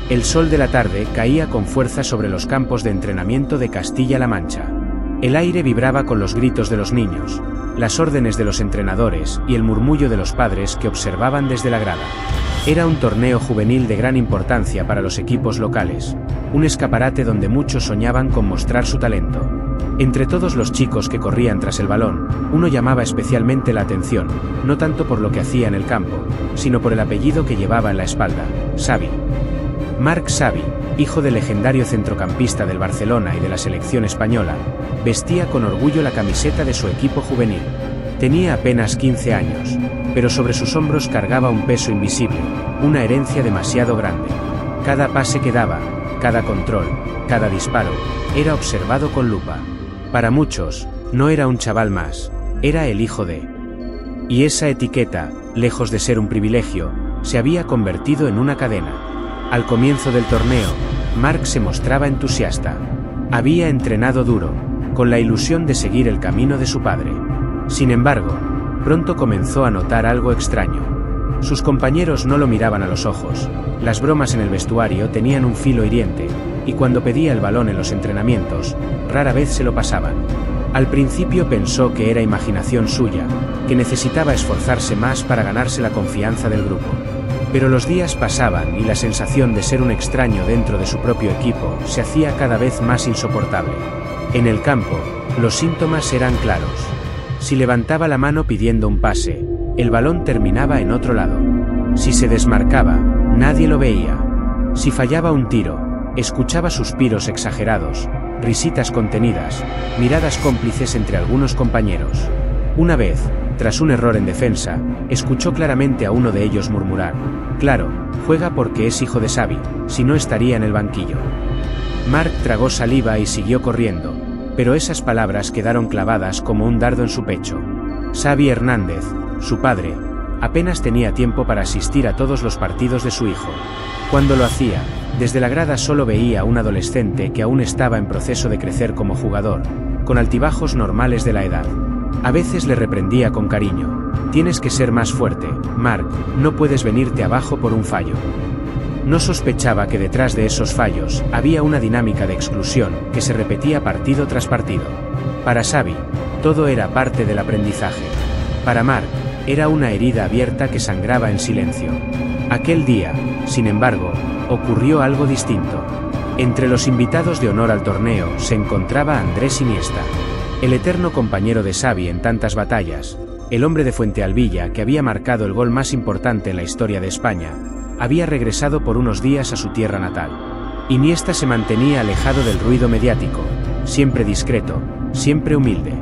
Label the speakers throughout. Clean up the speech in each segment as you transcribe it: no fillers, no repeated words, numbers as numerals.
Speaker 1: El sol de la tarde caía con fuerza sobre los campos de entrenamiento de Castilla-La Mancha. El aire vibraba con los gritos de los niños, las órdenes de los entrenadores y el murmullo de los padres que observaban desde la grada. Era un torneo juvenil de gran importancia para los equipos locales, un escaparate donde muchos soñaban con mostrar su talento. Entre todos los chicos que corrían tras el balón, uno llamaba especialmente la atención, no tanto por lo que hacía en el campo, sino por el apellido que llevaba en la espalda: Xavi. Marc Xavi, hijo del legendario centrocampista del Barcelona y de la selección española, vestía con orgullo la camiseta de su equipo juvenil. Tenía apenas 15 años, pero sobre sus hombros cargaba un peso invisible, una herencia demasiado grande. Cada pase que daba, cada control, cada disparo, era observado con lupa. Para muchos, no era un chaval más, era el hijo de. Y esa etiqueta, lejos de ser un privilegio, se había convertido en una cadena. Al comienzo del torneo, Marc se mostraba entusiasta. Había entrenado duro, con la ilusión de seguir el camino de su padre. Sin embargo, pronto comenzó a notar algo extraño. Sus compañeros no lo miraban a los ojos, las bromas en el vestuario tenían un filo hiriente, y cuando pedía el balón en los entrenamientos, rara vez se lo pasaban. Al principio pensó que era imaginación suya, que necesitaba esforzarse más para ganarse la confianza del grupo. Pero los días pasaban y la sensación de ser un extraño dentro de su propio equipo se hacía cada vez más insoportable. En el campo, los síntomas eran claros. Si levantaba la mano pidiendo un pase, el balón terminaba en otro lado. Si se desmarcaba, nadie lo veía. Si fallaba un tiro, escuchaba suspiros exagerados, risitas contenidas, miradas cómplices entre algunos compañeros. Una vez, tras un error en defensa, escuchó claramente a uno de ellos murmurar: «Claro, juega porque es hijo de Xavi, si no estaría en el banquillo». Marc tragó saliva y siguió corriendo, pero esas palabras quedaron clavadas como un dardo en su pecho. Xavi Hernández, su padre, apenas tenía tiempo para asistir a todos los partidos de su hijo. Cuando lo hacía, desde la grada solo veía a un adolescente que aún estaba en proceso de crecer como jugador, con altibajos normales de la edad. A veces le reprendía con cariño: «Tienes que ser más fuerte, Marc, no puedes venirte abajo por un fallo». No sospechaba que detrás de esos fallos había una dinámica de exclusión que se repetía partido tras partido. Para Xavi, todo era parte del aprendizaje. Para Marc, era una herida abierta que sangraba en silencio. Aquel día, sin embargo, ocurrió algo distinto. Entre los invitados de honor al torneo se encontraba Andrés Iniesta, el eterno compañero de Xavi en tantas batallas, el hombre de Fuentealbilla que había marcado el gol más importante en la historia de España. Había regresado por unos días a su tierra natal. Iniesta se mantenía alejado del ruido mediático, siempre discreto, siempre humilde.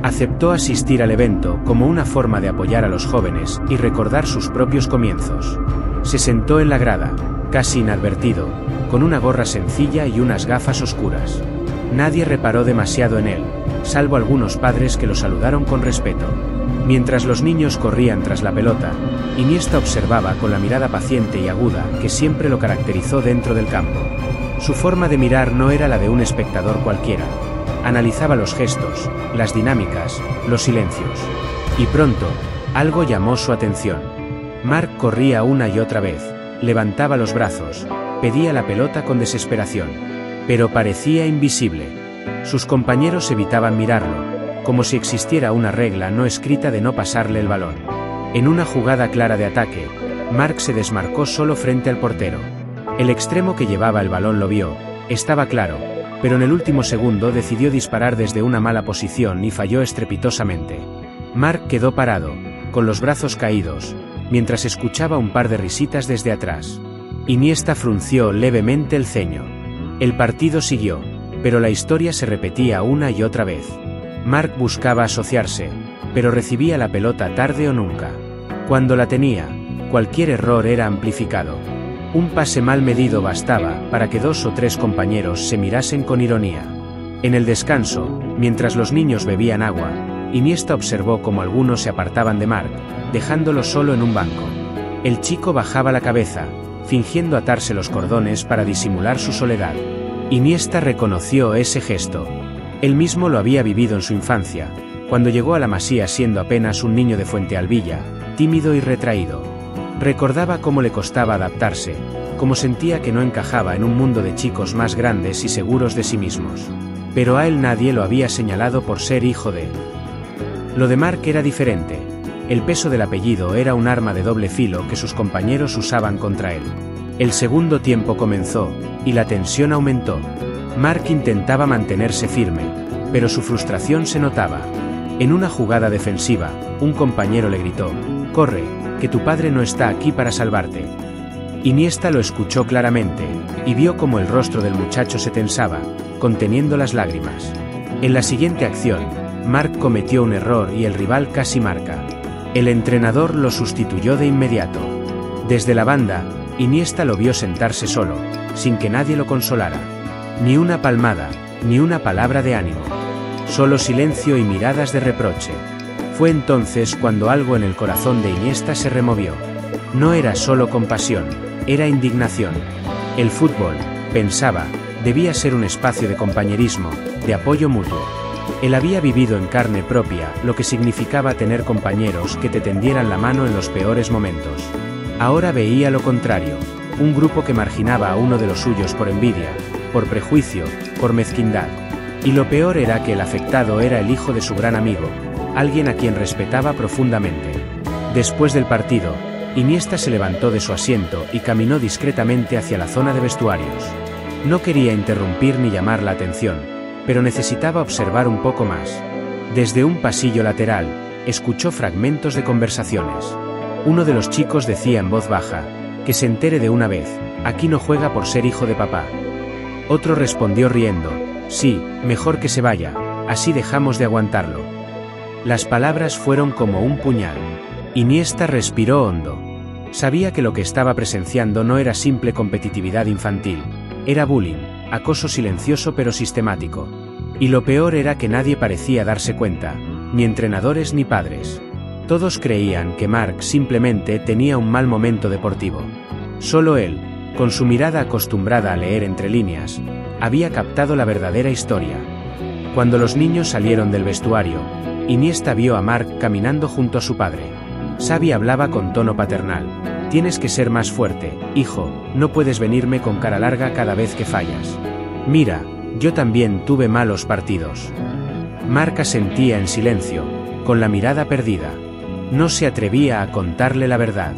Speaker 1: Aceptó asistir al evento como una forma de apoyar a los jóvenes y recordar sus propios comienzos. Se sentó en la grada, casi inadvertido, con una gorra sencilla y unas gafas oscuras. Nadie reparó demasiado en él, salvo algunos padres que lo saludaron con respeto. Mientras los niños corrían tras la pelota, Iniesta observaba con la mirada paciente y aguda que siempre lo caracterizó dentro del campo. Su forma de mirar no era la de un espectador cualquiera. Analizaba los gestos, las dinámicas, los silencios. Y pronto, algo llamó su atención. Marc corría una y otra vez, levantaba los brazos, pedía la pelota con desesperación. Pero parecía invisible. Sus compañeros evitaban mirarlo, como si existiera una regla no escrita de no pasarle el balón. En una jugada clara de ataque, Marc se desmarcó solo frente al portero. El extremo que llevaba el balón lo vio, estaba claro, pero en el último segundo decidió disparar desde una mala posición y falló estrepitosamente. Marc quedó parado, con los brazos caídos, mientras escuchaba un par de risitas desde atrás. Iniesta frunció levemente el ceño. El partido siguió, pero la historia se repetía una y otra vez. Marc buscaba asociarse, pero recibía la pelota tarde o nunca. Cuando la tenía, cualquier error era amplificado. Un pase mal medido bastaba para que 2 o 3 compañeros se mirasen con ironía. En el descanso, mientras los niños bebían agua, Iniesta observó cómo algunos se apartaban de Marc, dejándolo solo en un banco. El chico bajaba la cabeza, fingiendo atarse los cordones para disimular su soledad. Iniesta reconoció ese gesto. Él mismo lo había vivido en su infancia, cuando llegó a la Masía siendo apenas un niño de Fuentealbilla, tímido y retraído. Recordaba cómo le costaba adaptarse, como sentía que no encajaba en un mundo de chicos más grandes y seguros de sí mismos. Pero a él nadie lo había señalado por ser hijo de... Lo de Mark era diferente. El peso del apellido era un arma de doble filo que sus compañeros usaban contra él. El segundo tiempo comenzó, y la tensión aumentó. Mark intentaba mantenerse firme, pero su frustración se notaba. En una jugada defensiva, un compañero le gritó: «Corre, que tu padre no está aquí para salvarte». Iniesta lo escuchó claramente, y vio cómo el rostro del muchacho se tensaba, conteniendo las lágrimas. En la siguiente acción, Mark cometió un error y el rival casi marca. El entrenador lo sustituyó de inmediato. Desde la banda, Iniesta lo vio sentarse solo, sin que nadie lo consolara. Ni una palmada, ni una palabra de ánimo. Solo silencio y miradas de reproche. Fue entonces cuando algo en el corazón de Iniesta se removió. No era solo compasión, era indignación. El fútbol, pensaba, debía ser un espacio de compañerismo, de apoyo mutuo. Él había vivido en carne propia lo que significaba tener compañeros que te tendieran la mano en los peores momentos. Ahora veía lo contrario, un grupo que marginaba a uno de los suyos por envidia, por prejuicio, por mezquindad. Y lo peor era que el afectado era el hijo de su gran amigo, alguien a quien respetaba profundamente. Después del partido, Iniesta se levantó de su asiento y caminó discretamente hacia la zona de vestuarios. No quería interrumpir ni llamar la atención, pero necesitaba observar un poco más. Desde un pasillo lateral, escuchó fragmentos de conversaciones. Uno de los chicos decía en voz baja: «Que se entere de una vez, aquí no juega por ser hijo de papá». Otro respondió riendo: «Sí, mejor que se vaya, así dejamos de aguantarlo». Las palabras fueron como un puñal. Iniesta respiró hondo. Sabía que lo que estaba presenciando no era simple competitividad infantil, era bullying, acoso silencioso pero sistemático. Y lo peor era que nadie parecía darse cuenta, ni entrenadores ni padres. Todos creían que Mark simplemente tenía un mal momento deportivo. Solo él, con su mirada acostumbrada a leer entre líneas, había captado la verdadera historia. Cuando los niños salieron del vestuario, Iniesta vio a Mark caminando junto a su padre. Xavi hablaba con tono paternal: «Tienes que ser más fuerte, hijo, no puedes venirme con cara larga cada vez que fallas. Mira, yo también tuve malos partidos». Mark asentía en silencio, con la mirada perdida. No se atrevía a contarle la verdad.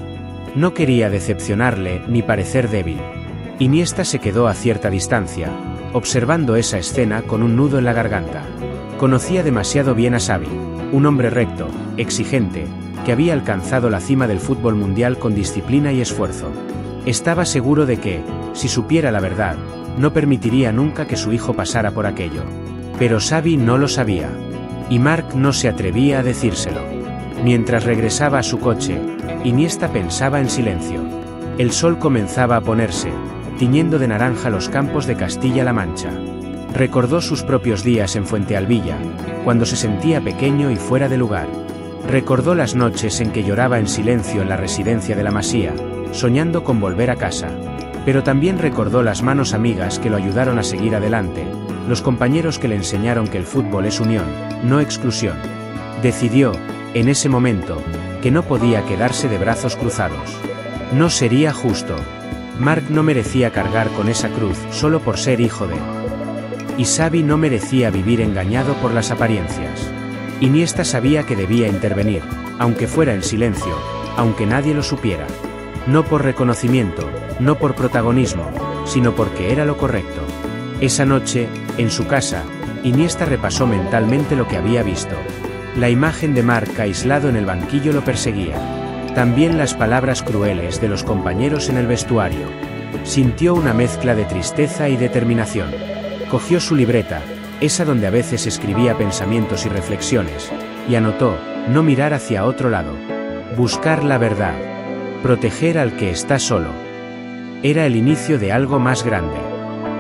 Speaker 1: No quería decepcionarle ni parecer débil. Iniesta se quedó a cierta distancia, observando esa escena con un nudo en la garganta. Conocía demasiado bien a Xavi, un hombre recto, exigente, que había alcanzado la cima del fútbol mundial con disciplina y esfuerzo. Estaba seguro de que, si supiera la verdad, no permitiría nunca que su hijo pasara por aquello. Pero Xavi no lo sabía. Y Mark no se atrevía a decírselo. Mientras regresaba a su coche, Iniesta pensaba en silencio. El sol comenzaba a ponerse, tiñendo de naranja los campos de Castilla-La Mancha. Recordó sus propios días en Fuentealbilla, cuando se sentía pequeño y fuera de lugar. Recordó las noches en que lloraba en silencio en la residencia de la Masía, soñando con volver a casa. Pero también recordó las manos amigas que lo ayudaron a seguir adelante, los compañeros que le enseñaron que el fútbol es unión, no exclusión. Decidió, en ese momento, que no podía quedarse de brazos cruzados. No sería justo. Mark no merecía cargar con esa cruz solo por ser hijo de... Y Xavi no merecía vivir engañado por las apariencias. Iniesta sabía que debía intervenir, aunque fuera en silencio, aunque nadie lo supiera. No por reconocimiento, no por protagonismo, sino porque era lo correcto. Esa noche, en su casa, Iniesta repasó mentalmente lo que había visto. La imagen de Mark aislado en el banquillo lo perseguía. También las palabras crueles de los compañeros en el vestuario. Sintió una mezcla de tristeza y determinación. Cogió su libreta, esa donde a veces escribía pensamientos y reflexiones, y anotó: no mirar hacia otro lado. Buscar la verdad. Proteger al que está solo. Era el inicio de algo más grande.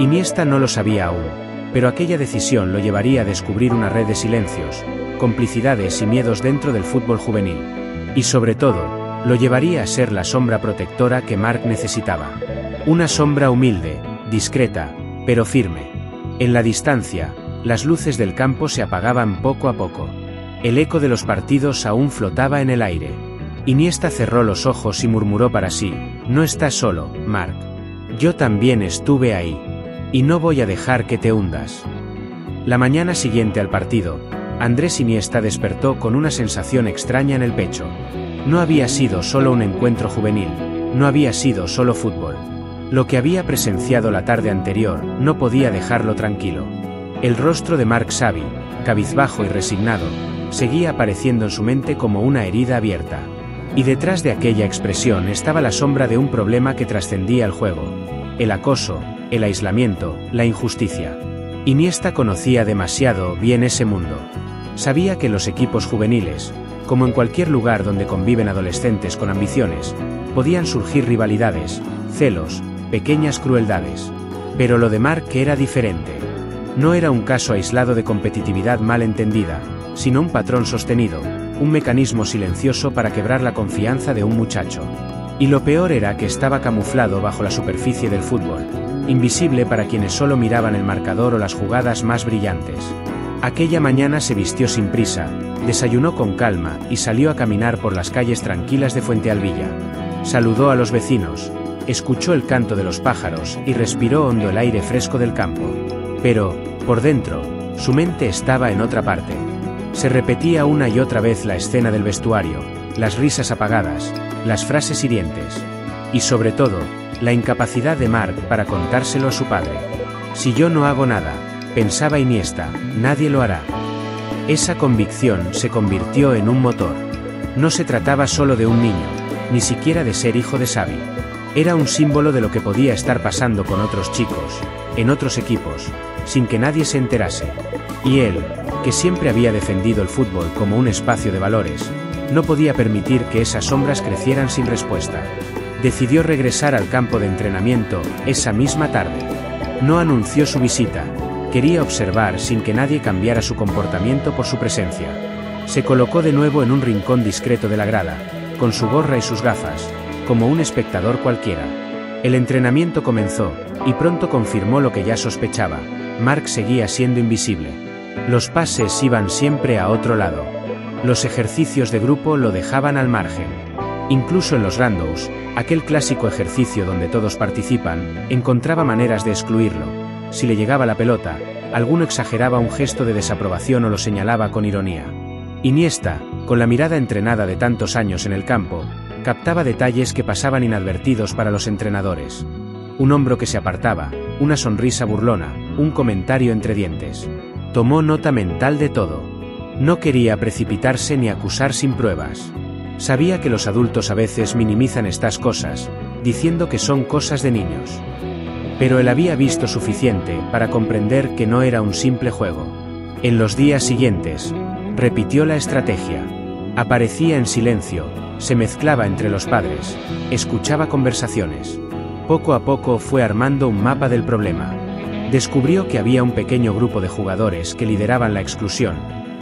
Speaker 1: Iniesta no lo sabía aún, pero aquella decisión lo llevaría a descubrir una red de silencios, complicidades y miedos dentro del fútbol juvenil. Y sobre todo, lo llevaría a ser la sombra protectora que Mark necesitaba. Una sombra humilde, discreta, pero firme. En la distancia, las luces del campo se apagaban poco a poco. El eco de los partidos aún flotaba en el aire. Iniesta cerró los ojos y murmuró para sí: no estás solo, Mark. Yo también estuve ahí. Y no voy a dejar que te hundas. La mañana siguiente al partido, Andrés Iniesta despertó con una sensación extraña en el pecho. No había sido solo un encuentro juvenil, no había sido solo fútbol. Lo que había presenciado la tarde anterior no podía dejarlo tranquilo. El rostro de Marc Xavi, cabizbajo y resignado, seguía apareciendo en su mente como una herida abierta. Y detrás de aquella expresión estaba la sombra de un problema que trascendía el juego: el acoso, el aislamiento, la injusticia. Iniesta conocía demasiado bien ese mundo. Sabía que en los equipos juveniles, como en cualquier lugar donde conviven adolescentes con ambiciones, podían surgir rivalidades, celos, pequeñas crueldades. Pero lo de Marc era diferente. No era un caso aislado de competitividad mal entendida, sino un patrón sostenido, un mecanismo silencioso para quebrar la confianza de un muchacho. Y lo peor era que estaba camuflado bajo la superficie del fútbol, invisible para quienes solo miraban el marcador o las jugadas más brillantes. Aquella mañana se vistió sin prisa, desayunó con calma y salió a caminar por las calles tranquilas de Fuentealbilla. Saludó a los vecinos, escuchó el canto de los pájaros y respiró hondo el aire fresco del campo. Pero, por dentro, su mente estaba en otra parte. Se repetía una y otra vez la escena del vestuario, las risas apagadas, las frases hirientes. Y sobre todo, la incapacidad de Marc para contárselo a su padre. Si yo no hago nada, pensaba Iniesta, nadie lo hará. Esa convicción se convirtió en un motor. No se trataba solo de un niño, ni siquiera de ser hijo de Xavi. Era un símbolo de lo que podía estar pasando con otros chicos, en otros equipos, sin que nadie se enterase. Y él, que siempre había defendido el fútbol como un espacio de valores, no podía permitir que esas sombras crecieran sin respuesta. Decidió regresar al campo de entrenamiento esa misma tarde. No anunció su visita, quería observar sin que nadie cambiara su comportamiento por su presencia. Se colocó de nuevo en un rincón discreto de la grada, con su gorra y sus gafas, como un espectador cualquiera. El entrenamiento comenzó, y pronto confirmó lo que ya sospechaba: Marc seguía siendo invisible. Los pases iban siempre a otro lado. Los ejercicios de grupo lo dejaban al margen. Incluso en los randos, aquel clásico ejercicio donde todos participan, encontraba maneras de excluirlo. Si le llegaba la pelota, alguno exageraba un gesto de desaprobación o lo señalaba con ironía. Iniesta, con la mirada entrenada de tantos años en el campo, captaba detalles que pasaban inadvertidos para los entrenadores. Un hombro que se apartaba, una sonrisa burlona, un comentario entre dientes. Tomó nota mental de todo. No quería precipitarse ni acusar sin pruebas. Sabía que los adultos a veces minimizan estas cosas, diciendo que son cosas de niños. Pero él había visto suficiente para comprender que no era un simple juego. En los días siguientes, repitió la estrategia. Aparecía en silencio, se mezclaba entre los padres, escuchaba conversaciones. Poco a poco fue armando un mapa del problema. Descubrió que había un pequeño grupo de jugadores que lideraban la exclusión,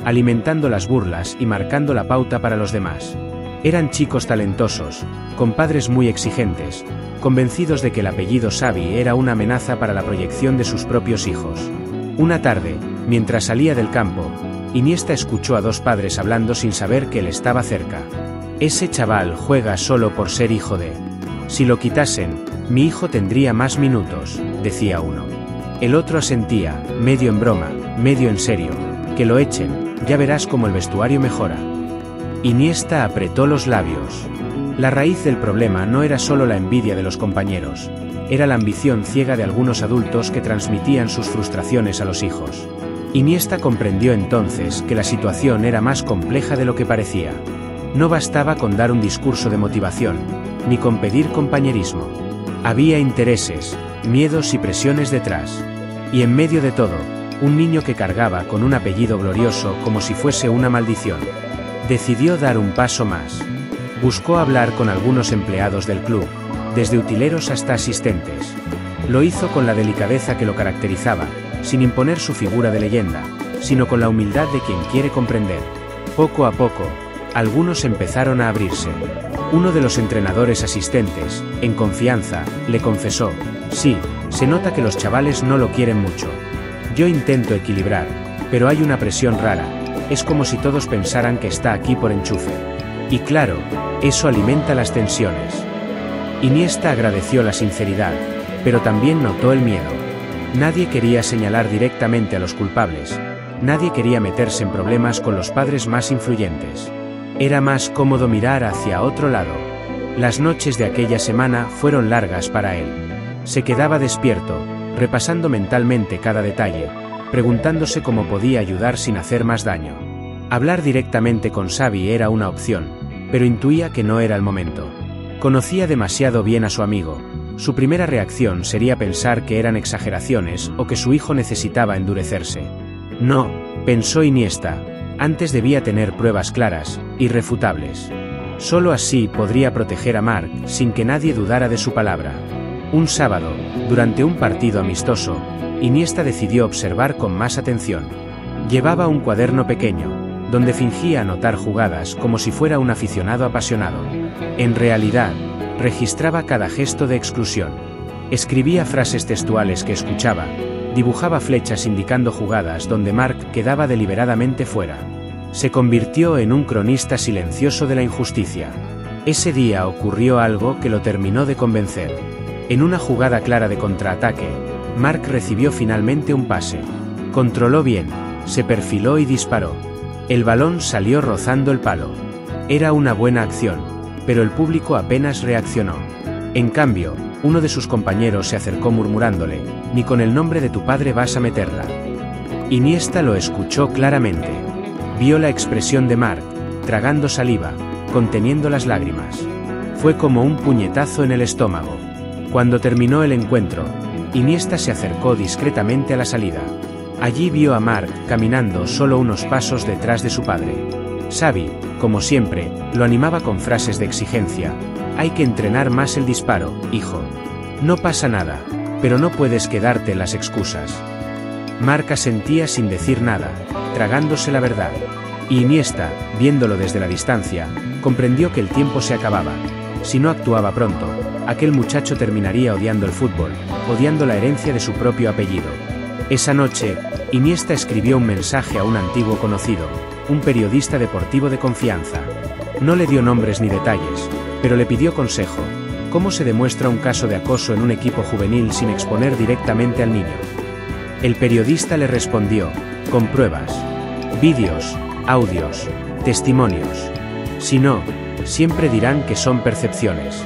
Speaker 1: alimentando las burlas y marcando la pauta para los demás. Eran chicos talentosos, con padres muy exigentes, convencidos de que el apellido Xavi era una amenaza para la proyección de sus propios hijos. Una tarde, mientras salía del campo, Iniesta escuchó a dos padres hablando sin saber que él estaba cerca. Ese chaval juega solo por ser hijo de... Si lo quitasen, mi hijo tendría más minutos, decía uno. El otro asentía, medio en broma, medio en serio. Que lo echen, ya verás cómo el vestuario mejora. Iniesta apretó los labios. La raíz del problema no era solo la envidia de los compañeros, era la ambición ciega de algunos adultos que transmitían sus frustraciones a los hijos. Iniesta comprendió entonces que la situación era más compleja de lo que parecía. No bastaba con dar un discurso de motivación, ni con pedir compañerismo. Había intereses, miedos y presiones detrás. Y en medio de todo, un niño que cargaba con un apellido glorioso como si fuese una maldición. Decidió dar un paso más. Buscó hablar con algunos empleados del club, desde utileros hasta asistentes. Lo hizo con la delicadeza que lo caracterizaba, sin imponer su figura de leyenda, sino con la humildad de quien quiere comprender. Poco a poco, algunos empezaron a abrirse. Uno de los entrenadores asistentes, en confianza, le confesó: sí, se nota que los chavales no lo quieren mucho. Yo intento equilibrar, pero hay una presión rara, es como si todos pensaran que está aquí por enchufe. Y claro, eso alimenta las tensiones. Iniesta agradeció la sinceridad, pero también notó el miedo. Nadie quería señalar directamente a los culpables. Nadie quería meterse en problemas con los padres más influyentes. Era más cómodo mirar hacia otro lado. Las noches de aquella semana fueron largas para él. Se quedaba despierto, repasando mentalmente cada detalle, preguntándose cómo podía ayudar sin hacer más daño. Hablar directamente con Xavi era una opción, pero intuía que no era el momento. Conocía demasiado bien a su amigo. Su primera reacción sería pensar que eran exageraciones o que su hijo necesitaba endurecerse. No, pensó Iniesta, antes debía tener pruebas claras, irrefutables. Solo así podría proteger a Marc sin que nadie dudara de su palabra. Un sábado, durante un partido amistoso, Iniesta decidió observar con más atención. Llevaba un cuaderno pequeño, donde fingía anotar jugadas como si fuera un aficionado apasionado. En realidad, registraba cada gesto de exclusión. Escribía frases textuales que escuchaba, dibujaba flechas indicando jugadas donde Marc quedaba deliberadamente fuera. Se convirtió en un cronista silencioso de la injusticia. Ese día ocurrió algo que lo terminó de convencer. En una jugada clara de contraataque, Marc recibió finalmente un pase. Controló bien, se perfiló y disparó. El balón salió rozando el palo. Era una buena acción, pero el público apenas reaccionó. En cambio, uno de sus compañeros se acercó murmurándole: «Ni con el nombre de tu padre vas a meterla». Iniesta lo escuchó claramente. Vio la expresión de Marc, tragando saliva, conteniendo las lágrimas. Fue como un puñetazo en el estómago. Cuando terminó el encuentro, Iniesta se acercó discretamente a la salida. Allí vio a Marc caminando solo unos pasos detrás de su padre. Xavi, como siempre, lo animaba con frases de exigencia: «Hay que entrenar más el disparo, hijo. No pasa nada, pero no puedes quedarte en las excusas». Marc asentía sin decir nada, tragándose la verdad. Y Iniesta, viéndolo desde la distancia, comprendió que el tiempo se acababa. Si no actuaba pronto, aquel muchacho terminaría odiando el fútbol, odiando la herencia de su propio apellido. Esa noche, Iniesta escribió un mensaje a un antiguo conocido, un periodista deportivo de confianza. No le dio nombres ni detalles, pero le pidió consejo. ¿Cómo se demuestra un caso de acoso en un equipo juvenil sin exponer directamente al niño? El periodista le respondió: con pruebas, vídeos, audios, testimonios. Si no, siempre dirán que son percepciones.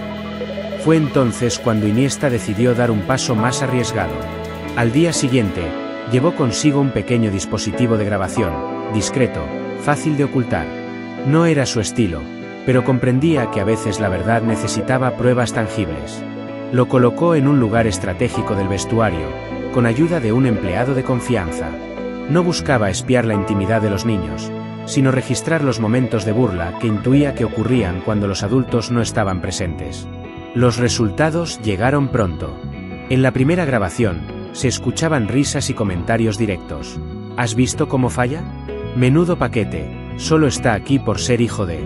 Speaker 1: Fue entonces cuando Iniesta decidió dar un paso más arriesgado. Al día siguiente, llevó consigo un pequeño dispositivo de grabación, discreto, fácil de ocultar. No era su estilo, pero comprendía que a veces la verdad necesitaba pruebas tangibles. Lo colocó en un lugar estratégico del vestuario, con ayuda de un empleado de confianza. No buscaba espiar la intimidad de los niños, sino registrar los momentos de burla que intuía que ocurrían cuando los adultos no estaban presentes. Los resultados llegaron pronto. En la primera grabación, se escuchaban risas y comentarios directos. ¿Has visto cómo falla? Menudo paquete, solo está aquí por ser hijo de...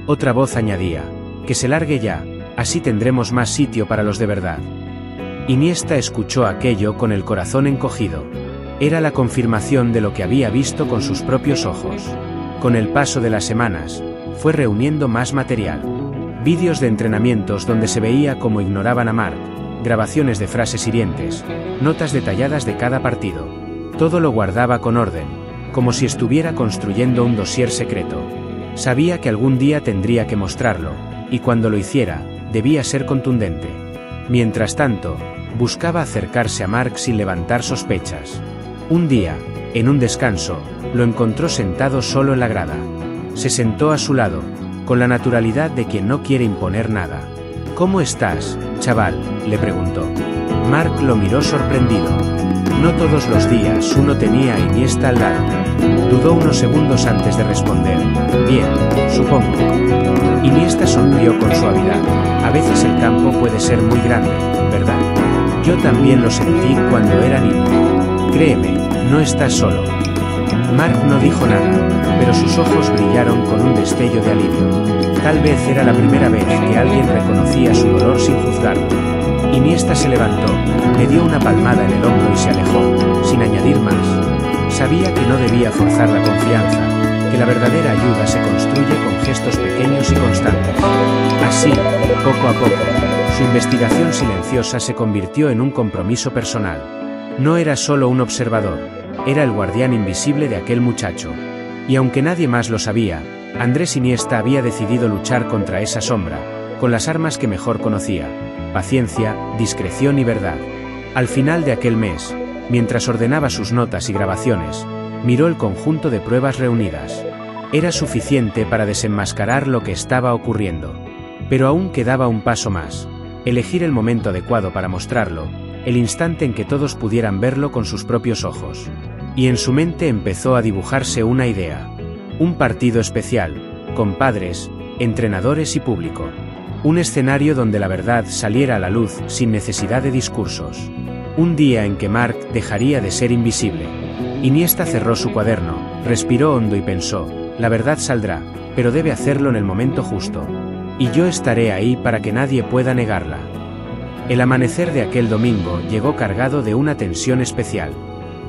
Speaker 1: Otra voz añadía: que se largue ya, así tendremos más sitio para los de verdad. Iniesta escuchó aquello con el corazón encogido. Era la confirmación de lo que había visto con sus propios ojos. Con el paso de las semanas, fue reuniendo más material. Vídeos de entrenamientos donde se veía cómo ignoraban a Marc, grabaciones de frases hirientes, notas detalladas de cada partido. Todo lo guardaba con orden, como si estuviera construyendo un dossier secreto. Sabía que algún día tendría que mostrarlo, y cuando lo hiciera, debía ser contundente. Mientras tanto, buscaba acercarse a Marc sin levantar sospechas. Un día, en un descanso, lo encontró sentado solo en la grada. Se sentó a su lado, con la naturalidad de quien no quiere imponer nada. «¿Cómo estás, chaval?», le preguntó. Marc lo miró sorprendido. No todos los días uno tenía a Iniesta al lado. Dudó unos segundos antes de responder: «Bien, supongo». Iniesta sonrió con suavidad. «A veces el campo puede ser muy grande, ¿verdad? Yo también lo sentí cuando era niño. Créeme, no estás solo». Marc no dijo nada, pero sus ojos brillaron con un destello de alivio. Tal vez era la primera vez que alguien reconocía su dolor sin juzgarlo. Iniesta se levantó, le dio una palmada en el hombro y se alejó, sin añadir más. Sabía que no debía forzar la confianza, que la verdadera ayuda se construye con gestos pequeños y constantes. Así, poco a poco, Su investigación silenciosa se convirtió en un compromiso personal. No era solo un observador, era el guardián invisible de aquel muchacho. Y aunque nadie más lo sabía, Andrés Iniesta había decidido luchar contra esa sombra, con las armas que mejor conocía: paciencia, discreción y verdad. Al final de aquel mes, mientras ordenaba sus notas y grabaciones, miró el conjunto de pruebas reunidas. Era suficiente para desenmascarar lo que estaba ocurriendo. Pero aún quedaba un paso más: elegir el momento adecuado para mostrarlo, el instante en que todos pudieran verlo con sus propios ojos. Y en su mente empezó a dibujarse una idea. Un partido especial, con padres, entrenadores y público. Un escenario donde la verdad saliera a la luz sin necesidad de discursos. Un día en que Marc dejaría de ser invisible. Iniesta cerró su cuaderno, respiró hondo y pensó: la verdad saldrá, pero debe hacerlo en el momento justo. Y yo estaré ahí para que nadie pueda negarla. El amanecer de aquel domingo llegó cargado de una tensión especial.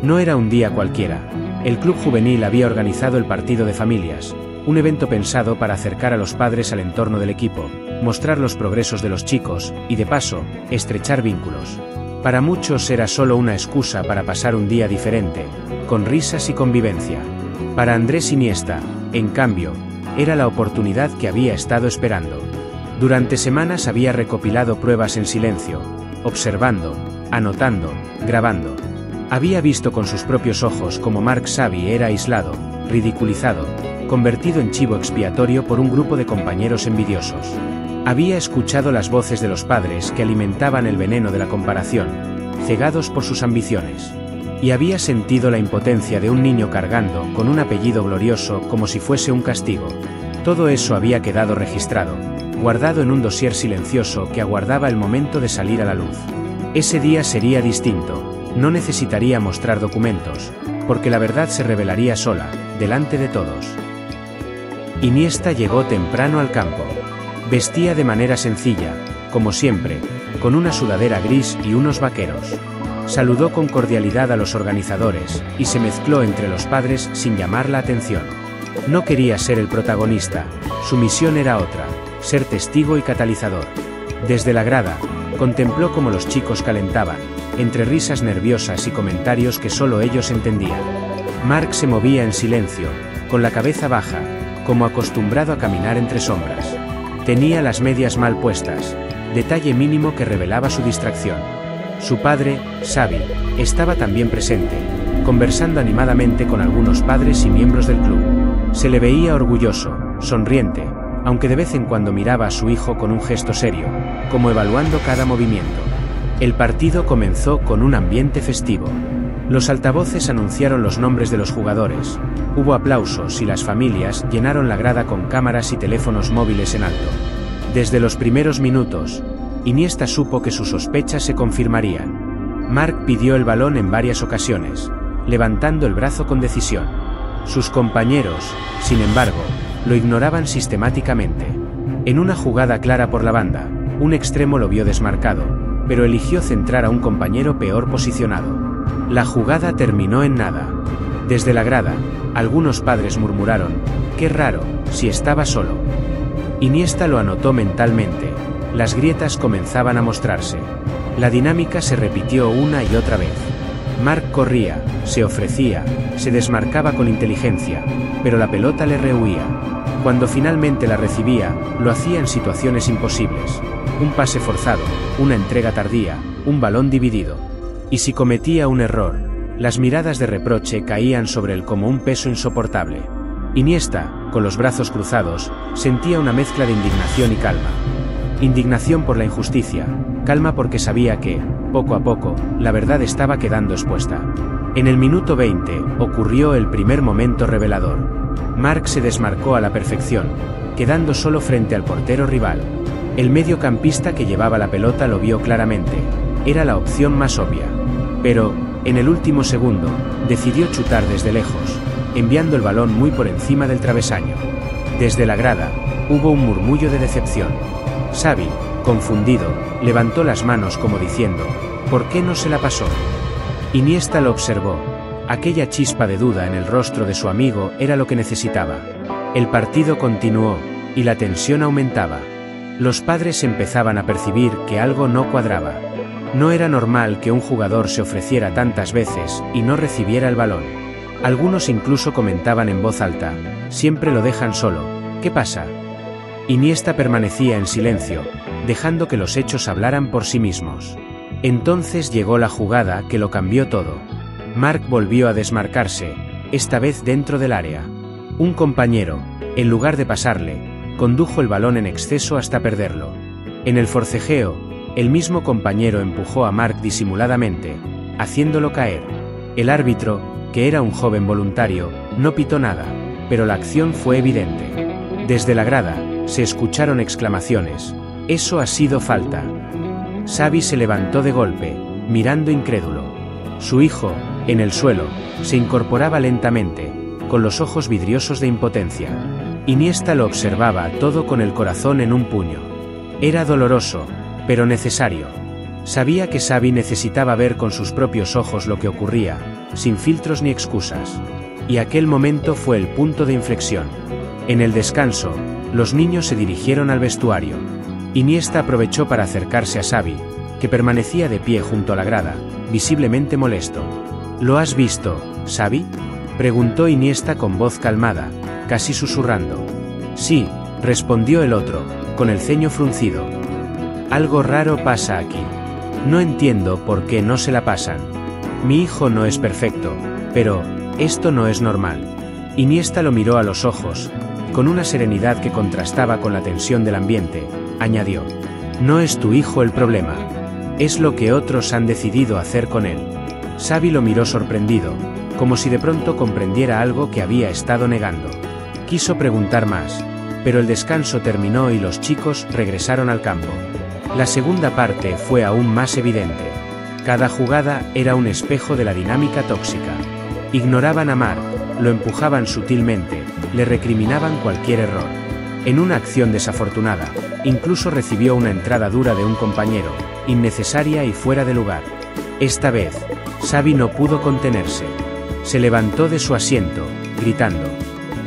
Speaker 1: No era un día cualquiera. El club juvenil había organizado el partido de familias, un evento pensado para acercar a los padres al entorno del equipo, mostrar los progresos de los chicos y, de paso, estrechar vínculos. Para muchos era solo una excusa para pasar un día diferente, con risas y convivencia. Para Andrés Iniesta, en cambio, era la oportunidad que había estado esperando. Durante semanas había recopilado pruebas en silencio, observando, anotando, grabando. Había visto con sus propios ojos cómo Marc Xavi era aislado, ridiculizado, convertido en chivo expiatorio por un grupo de compañeros envidiosos. Había escuchado las voces de los padres que alimentaban el veneno de la comparación, cegados por sus ambiciones. Y había sentido la impotencia de un niño cargando con un apellido glorioso como si fuese un castigo. Todo eso había quedado registrado, guardado en un dossier silencioso que aguardaba el momento de salir a la luz. Ese día sería distinto. No necesitaría mostrar documentos, porque la verdad se revelaría sola, delante de todos. Iniesta llegó temprano al campo. Vestía de manera sencilla, como siempre, con una sudadera gris y unos vaqueros. Saludó con cordialidad a los organizadores, y se mezcló entre los padres sin llamar la atención. No quería ser el protagonista, su misión era otra: ser testigo y catalizador. Desde la grada, contempló cómo los chicos calentaban, entre risas nerviosas y comentarios que solo ellos entendían. Marc se movía en silencio, con la cabeza baja, como acostumbrado a caminar entre sombras. Tenía las medias mal puestas, detalle mínimo que revelaba su distracción. Su padre, Xavi, estaba también presente, conversando animadamente con algunos padres y miembros del club. Se le veía orgulloso, sonriente, aunque de vez en cuando miraba a su hijo con un gesto serio, como evaluando cada movimiento. El partido comenzó con un ambiente festivo. Los altavoces anunciaron los nombres de los jugadores, hubo aplausos y las familias llenaron la grada con cámaras y teléfonos móviles en alto. Desde los primeros minutos, Iniesta supo que sus sospechas se confirmarían. Marc pidió el balón en varias ocasiones, levantando el brazo con decisión. Sus compañeros, sin embargo, lo ignoraban sistemáticamente. En una jugada clara por la banda, un extremo lo vio desmarcado, pero eligió centrar a un compañero peor posicionado. La jugada terminó en nada. Desde la grada, algunos padres murmuraron: «Qué raro, si estaba solo». Iniesta lo anotó mentalmente. Las grietas comenzaban a mostrarse. La dinámica se repitió una y otra vez. Marc corría, se ofrecía, se desmarcaba con inteligencia, pero la pelota le rehuía. Cuando finalmente la recibía, lo hacía en situaciones imposibles. Un pase forzado, una entrega tardía, un balón dividido. Y si cometía un error, las miradas de reproche caían sobre él como un peso insoportable. Iniesta, con los brazos cruzados, sentía una mezcla de indignación y calma. Indignación por la injusticia, calma porque sabía que, poco a poco, la verdad estaba quedando expuesta. En el minuto 20, ocurrió el primer momento revelador. Marc se desmarcó a la perfección, quedando solo frente al portero rival. El mediocampista que llevaba la pelota lo vio claramente, era la opción más obvia. Pero, en el último segundo, decidió chutar desde lejos, enviando el balón muy por encima del travesaño. Desde la grada, hubo un murmullo de decepción. Xavi, confundido, levantó las manos como diciendo: ¿por qué no se la pasó? Iniesta lo observó. Aquella chispa de duda en el rostro de su amigo era lo que necesitaba. El partido continuó, y la tensión aumentaba. Los padres empezaban a percibir que algo no cuadraba. No era normal que un jugador se ofreciera tantas veces y no recibiera el balón. Algunos incluso comentaban en voz alta: siempre lo dejan solo, ¿qué pasa? Iniesta permanecía en silencio, dejando que los hechos hablaran por sí mismos. Entonces llegó la jugada que lo cambió todo. Marc volvió a desmarcarse, esta vez dentro del área. Un compañero, en lugar de pasarle, condujo el balón en exceso hasta perderlo. En el forcejeo, el mismo compañero empujó a Marc disimuladamente, haciéndolo caer. El árbitro, que era un joven voluntario, no pitó nada, pero la acción fue evidente. Desde la grada, se escucharon exclamaciones: «¡Eso ha sido falta!». Xavi se levantó de golpe, mirando incrédulo. Su hijo, en el suelo, se incorporaba lentamente, con los ojos vidriosos de impotencia. Iniesta lo observaba todo con el corazón en un puño. Era doloroso, pero necesario. Sabía que Xavi necesitaba ver con sus propios ojos lo que ocurría, sin filtros ni excusas. Y aquel momento fue el punto de inflexión. En el descanso, los niños se dirigieron al vestuario. Iniesta aprovechó para acercarse a Xavi, que permanecía de pie junto a la grada, visiblemente molesto. «¿Lo has visto, Xavi?», preguntó Iniesta con voz calmada, casi susurrando. «Sí», respondió el otro, con el ceño fruncido. «Algo raro pasa aquí. No entiendo por qué no se la pasan. Mi hijo no es perfecto, pero esto no es normal». Iniesta lo miró a los ojos, con una serenidad que contrastaba con la tensión del ambiente, añadió: «No es tu hijo el problema. Es lo que otros han decidido hacer con él». Xavi lo miró sorprendido, como si de pronto comprendiera algo que había estado negando. Quiso preguntar más, pero el descanso terminó y los chicos regresaron al campo. La segunda parte fue aún más evidente. Cada jugada era un espejo de la dinámica tóxica. Ignoraban a Marc, lo empujaban sutilmente, le recriminaban cualquier error. En una acción desafortunada, incluso recibió una entrada dura de un compañero, innecesaria y fuera de lugar. Esta vez, Xavi no pudo contenerse. Se levantó de su asiento, gritando: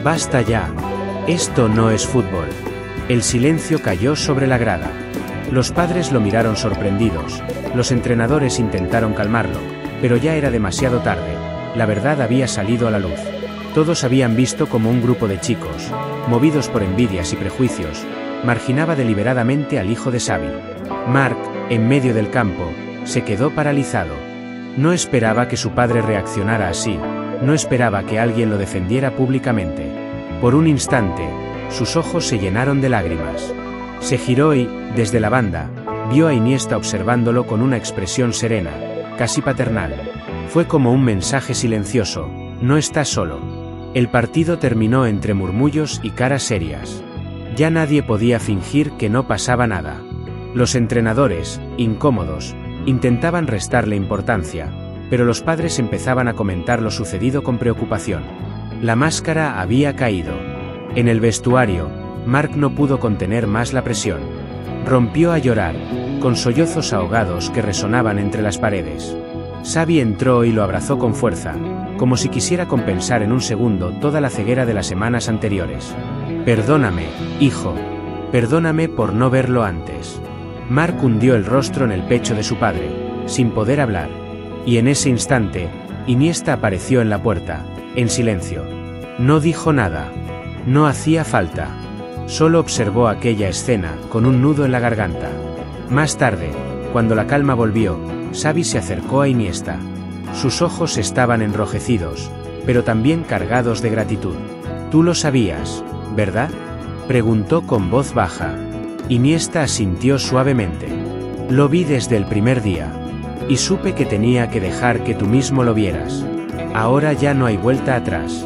Speaker 1: «¡Basta ya! Esto no es fútbol». El silencio cayó sobre la grada. Los padres lo miraron sorprendidos, los entrenadores intentaron calmarlo, pero ya era demasiado tarde, la verdad había salido a la luz. Todos habían visto como un grupo de chicos, movidos por envidias y prejuicios, marginaba deliberadamente al hijo de Xavi. Marc, en medio del campo, se quedó paralizado. No esperaba que su padre reaccionara así, no esperaba que alguien lo defendiera públicamente. Por un instante, sus ojos se llenaron de lágrimas. Se giró y, desde la banda, vio a Iniesta observándolo con una expresión serena, casi paternal. Fue como un mensaje silencioso: «No estás solo». El partido terminó entre murmullos y caras serias. Ya nadie podía fingir que no pasaba nada. Los entrenadores, incómodos, intentaban restarle importancia, pero los padres empezaban a comentar lo sucedido con preocupación. La máscara había caído. En el vestuario, Marc no pudo contener más la presión. Rompió a llorar, con sollozos ahogados que resonaban entre las paredes. Xavi entró y lo abrazó con fuerza, como si quisiera compensar en un segundo toda la ceguera de las semanas anteriores. «Perdóname, hijo. Perdóname por no verlo antes». Marc hundió el rostro en el pecho de su padre, sin poder hablar. Y en ese instante, Iniesta apareció en la puerta, en silencio. No dijo nada. No hacía falta. Solo observó aquella escena, con un nudo en la garganta. Más tarde, cuando la calma volvió, Xavi se acercó a Iniesta. Sus ojos estaban enrojecidos, pero también cargados de gratitud. «Tú lo sabías, ¿verdad?», preguntó con voz baja. Iniesta asintió suavemente. «Lo vi desde el primer día. Y supe que tenía que dejar que tú mismo lo vieras. Ahora ya no hay vuelta atrás».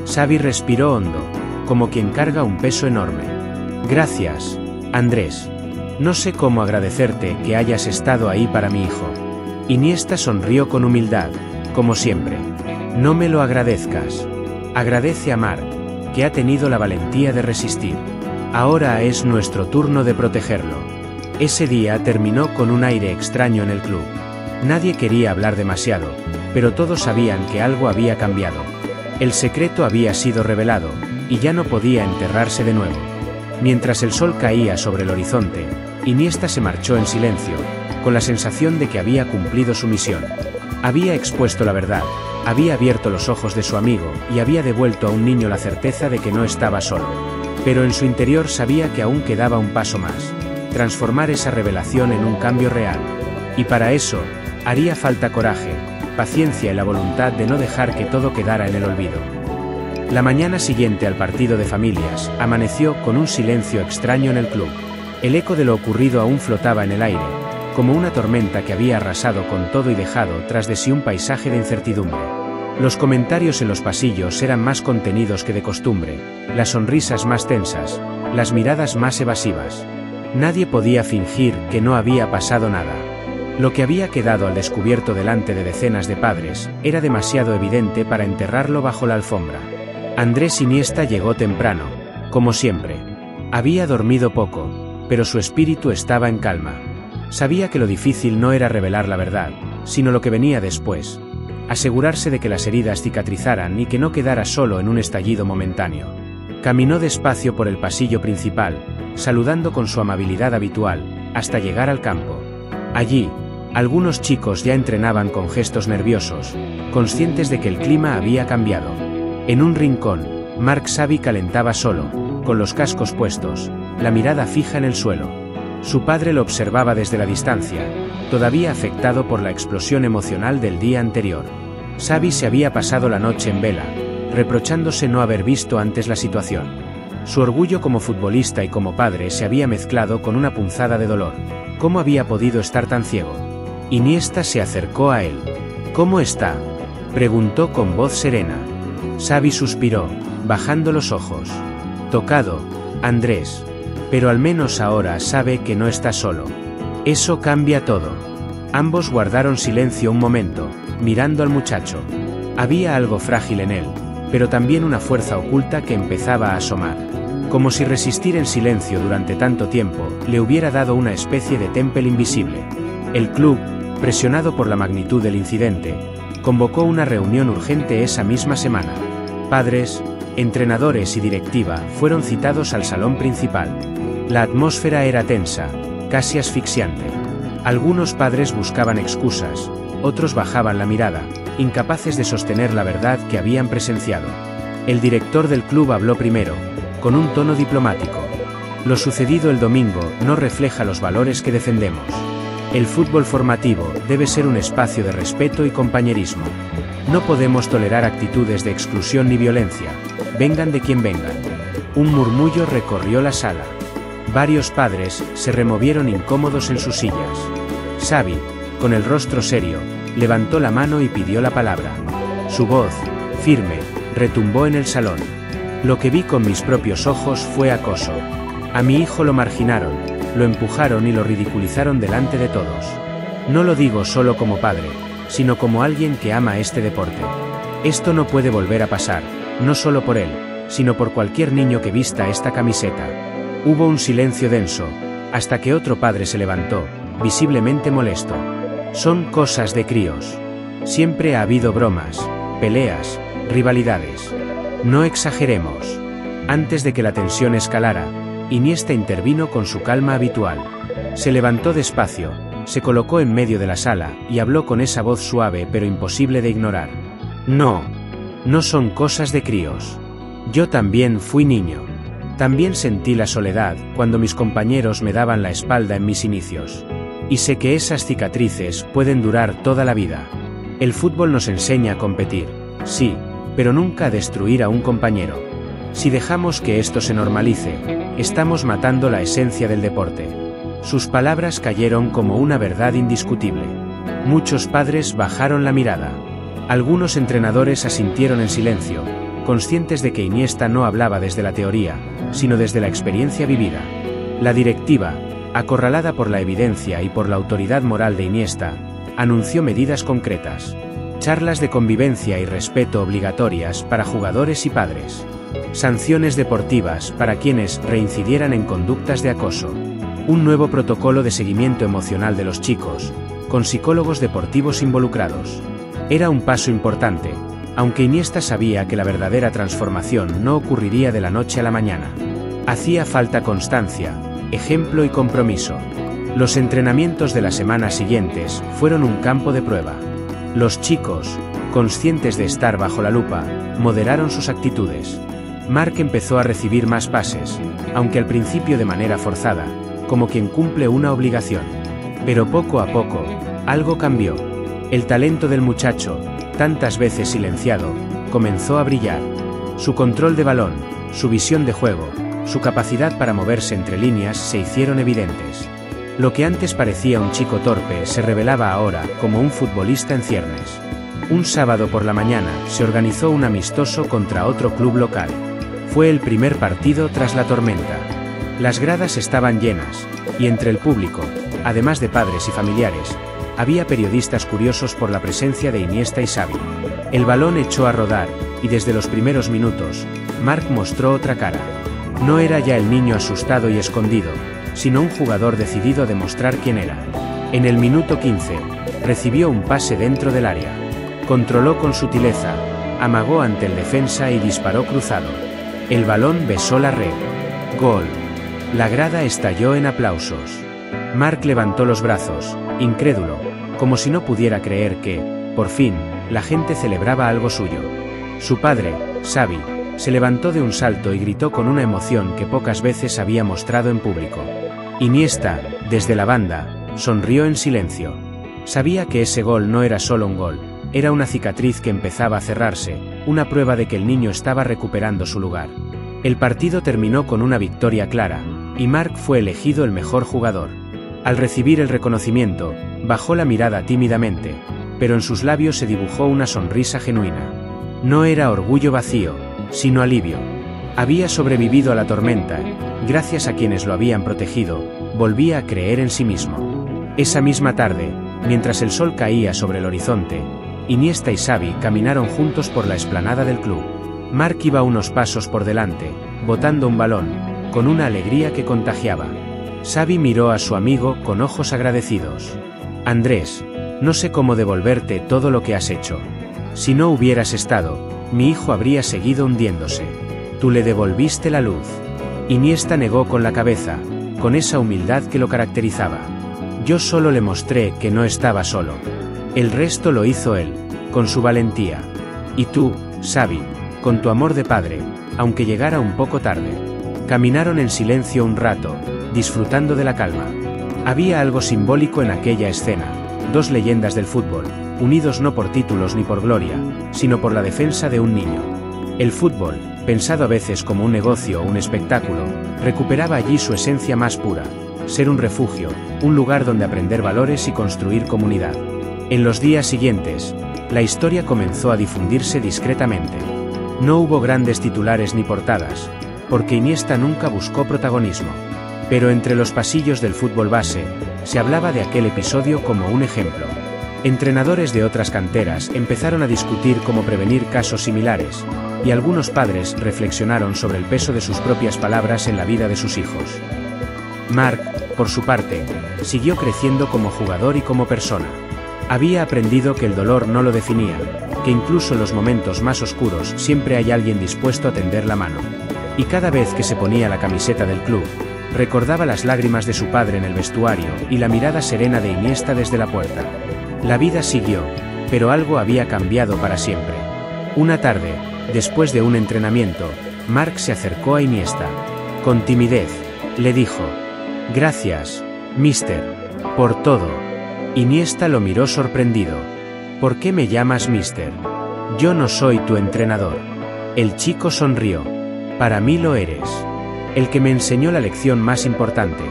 Speaker 1: Xavi respiró hondo, como quien carga un peso enorme. «Gracias, Andrés. No sé cómo agradecerte que hayas estado ahí para mi hijo». Iniesta sonrió con humildad, como siempre. «No me lo agradezcas. Agradece a Marc, que ha tenido la valentía de resistir. Ahora es nuestro turno de protegerlo». Ese día terminó con un aire extraño en el club. Nadie quería hablar demasiado, pero todos sabían que algo había cambiado. El secreto había sido revelado, y ya no podía enterrarse de nuevo. Mientras el sol caía sobre el horizonte, Iniesta se marchó en silencio, con la sensación de que había cumplido su misión. Había expuesto la verdad, había abierto los ojos de su amigo y había devuelto a un niño la certeza de que no estaba solo. Pero en su interior sabía que aún quedaba un paso más: transformar esa revelación en un cambio real. Y para eso, haría falta coraje, paciencia y la voluntad de no dejar que todo quedara en el olvido. La mañana siguiente al partido de familias, amaneció con un silencio extraño en el club. El eco de lo ocurrido aún flotaba en el aire, como una tormenta que había arrasado con todo y dejado tras de sí un paisaje de incertidumbre. Los comentarios en los pasillos eran más contenidos que de costumbre, las sonrisas más tensas, las miradas más evasivas. Nadie podía fingir que no había pasado nada. Lo que había quedado al descubierto delante de decenas de padres era demasiado evidente para enterrarlo bajo la alfombra. Andrés Iniesta llegó temprano, como siempre. Había dormido poco, pero su espíritu estaba en calma. Sabía que lo difícil no era revelar la verdad, sino lo que venía después: asegurarse de que las heridas cicatrizaran y que no quedara solo en un estallido momentáneo. Caminó despacio por el pasillo principal, saludando con su amabilidad habitual, hasta llegar al campo. Allí, algunos chicos ya entrenaban con gestos nerviosos, conscientes de que el clima había cambiado. En un rincón, Marc Xavi calentaba solo, con los cascos puestos, la mirada fija en el suelo. Su padre lo observaba desde la distancia, todavía afectado por la explosión emocional del día anterior. Xavi se había pasado la noche en vela, reprochándose no haber visto antes la situación. Su orgullo como futbolista y como padre se había mezclado con una punzada de dolor. ¿Cómo había podido estar tan ciego? Iniesta se acercó a él. «¿Cómo está?», preguntó con voz serena. Xavi suspiró, bajando los ojos. «Tocado, Andrés. Pero al menos ahora sabe que no está solo. Eso cambia todo». Ambos guardaron silencio un momento, mirando al muchacho. Había algo frágil en él, pero también una fuerza oculta que empezaba a asomar. Como si resistir en silencio durante tanto tiempo le hubiera dado una especie de témpel invisible. El club, presionado por la magnitud del incidente, convocó una reunión urgente esa misma semana. Padres, entrenadores y directiva fueron citados al salón principal. La atmósfera era tensa, casi asfixiante. Algunos padres buscaban excusas, otros bajaban la mirada, incapaces de sostener la verdad que habían presenciado. El director del club habló primero, con un tono diplomático. «Lo sucedido el domingo no refleja los valores que defendemos. El fútbol formativo debe ser un espacio de respeto y compañerismo. No podemos tolerar actitudes de exclusión ni violencia, vengan de quien vengan». Un murmullo recorrió la sala. Varios padres se removieron incómodos en sus sillas. Xavi, con el rostro serio, levantó la mano y pidió la palabra. Su voz, firme, retumbó en el salón. «Lo que vi con mis propios ojos fue acoso. A mi hijo lo marginaron, lo empujaron y lo ridiculizaron delante de todos. No lo digo solo como padre, sino como alguien que ama este deporte. Esto no puede volver a pasar, no solo por él, sino por cualquier niño que vista esta camiseta». Hubo un silencio denso, hasta que otro padre se levantó, visiblemente molesto. «Son cosas de críos. Siempre ha habido bromas, peleas, rivalidades. No exageremos». Antes de que la tensión escalara, Iniesta intervino con su calma habitual. Se levantó despacio, se colocó en medio de la sala y habló con esa voz suave pero imposible de ignorar. «No, no son cosas de críos. Yo también fui niño. También sentí la soledad cuando mis compañeros me daban la espalda en mis inicios. Y sé que esas cicatrices pueden durar toda la vida. El fútbol nos enseña a competir, sí, pero nunca a destruir a un compañero. Si dejamos que esto se normalice, estamos matando la esencia del deporte». Sus palabras cayeron como una verdad indiscutible. Muchos padres bajaron la mirada. Algunos entrenadores asintieron en silencio, conscientes de que Iniesta no hablaba desde la teoría, sino desde la experiencia vivida. La directiva, acorralada por la evidencia y por la autoridad moral de Iniesta, anunció medidas concretas. Charlas de convivencia y respeto obligatorias para jugadores y padres. Sanciones deportivas para quienes reincidieran en conductas de acoso. Un nuevo protocolo de seguimiento emocional de los chicos, con psicólogos deportivos involucrados. Era un paso importante, aunque Iniesta sabía que la verdadera transformación no ocurriría de la noche a la mañana. Hacía falta constancia, ejemplo y compromiso. Los entrenamientos de las semanas siguientes fueron un campo de prueba. Los chicos, conscientes de estar bajo la lupa, moderaron sus actitudes. Mark empezó a recibir más pases, aunque al principio de manera forzada, como quien cumple una obligación. Pero poco a poco, algo cambió. El talento del muchacho, tantas veces silenciado, comenzó a brillar. Su control de balón, su visión de juego, su capacidad para moverse entre líneas se hicieron evidentes. Lo que antes parecía un chico torpe se revelaba ahora como un futbolista en ciernes. Un sábado por la mañana se organizó un amistoso contra otro club local. Fue el primer partido tras la tormenta. Las gradas estaban llenas, y entre el público, además de padres y familiares, había periodistas curiosos por la presencia de Iniesta y Xavi. El balón echó a rodar, y desde los primeros minutos, Mark mostró otra cara. No era ya el niño asustado y escondido, sino un jugador decidido a demostrar quién era. En el minuto 15, recibió un pase dentro del área. Controló con sutileza, amagó ante el defensa y disparó cruzado. El balón besó la red. ¡Gol! La grada estalló en aplausos. Mark levantó los brazos, incrédulo, como si no pudiera creer que, por fin, la gente celebraba algo suyo. Su padre, Xavi, se levantó de un salto y gritó con una emoción que pocas veces había mostrado en público. Iniesta, desde la banda, sonrió en silencio. Sabía que ese gol no era solo un gol, era una cicatriz que empezaba a cerrarse, una prueba de que el niño estaba recuperando su lugar. El partido terminó con una victoria clara, y Mark fue elegido el mejor jugador. Al recibir el reconocimiento, bajó la mirada tímidamente, pero en sus labios se dibujó una sonrisa genuina. No era orgullo vacío, sino alivio. Había sobrevivido a la tormenta, gracias a quienes lo habían protegido, volvía a creer en sí mismo. Esa misma tarde, mientras el sol caía sobre el horizonte, Iniesta y Xavi caminaron juntos por la explanada del club. Mark iba unos pasos por delante, botando un balón, con una alegría que contagiaba. Xavi miró a su amigo con ojos agradecidos. Andrés, no sé cómo devolverte todo lo que has hecho. Si no hubieras estado, mi hijo habría seguido hundiéndose. Tú le devolviste la luz. Iniesta negó con la cabeza, con esa humildad que lo caracterizaba. Yo solo le mostré que no estaba solo. El resto lo hizo él, con su valentía. Y tú, Xavi, con tu amor de padre, aunque llegara un poco tarde. Caminaron en silencio un rato, disfrutando de la calma. Había algo simbólico en aquella escena, dos leyendas del fútbol, unidos no por títulos ni por gloria, sino por la defensa de un niño. El fútbol, pensado a veces como un negocio o un espectáculo, recuperaba allí su esencia más pura, ser un refugio, un lugar donde aprender valores y construir comunidad. En los días siguientes, la historia comenzó a difundirse discretamente. No hubo grandes titulares ni portadas, porque Iniesta nunca buscó protagonismo. Pero entre los pasillos del fútbol base, se hablaba de aquel episodio como un ejemplo. Entrenadores de otras canteras empezaron a discutir cómo prevenir casos similares, y algunos padres reflexionaron sobre el peso de sus propias palabras en la vida de sus hijos. Mark, por su parte, siguió creciendo como jugador y como persona. Había aprendido que el dolor no lo definía, que incluso en los momentos más oscuros siempre hay alguien dispuesto a tender la mano. Y cada vez que se ponía la camiseta del club, recordaba las lágrimas de su padre en el vestuario y la mirada serena de Iniesta desde la puerta. La vida siguió, pero algo había cambiado para siempre. Una tarde, después de un entrenamiento, Mark se acercó a Iniesta. Con timidez, le dijo: «Gracias, mister, por todo». Iniesta lo miró sorprendido. «¿Por qué me llamas mister? Yo no soy tu entrenador». El chico sonrió. «Para mí lo eres. El que me enseñó la lección más importante,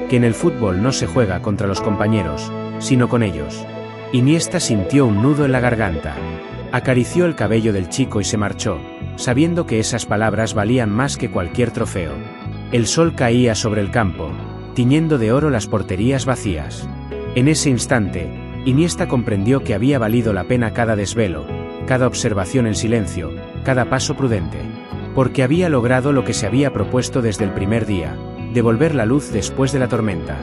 Speaker 1: que en el fútbol no se juega contra los compañeros, sino con ellos». Iniesta sintió un nudo en la garganta. Acarició el cabello del chico y se marchó, sabiendo que esas palabras valían más que cualquier trofeo. El sol caía sobre el campo, tiñendo de oro las porterías vacías. En ese instante, Iniesta comprendió que había valido la pena cada desvelo, cada observación en silencio, cada paso prudente. Porque había logrado lo que se había propuesto desde el primer día, devolver la luz después de la tormenta.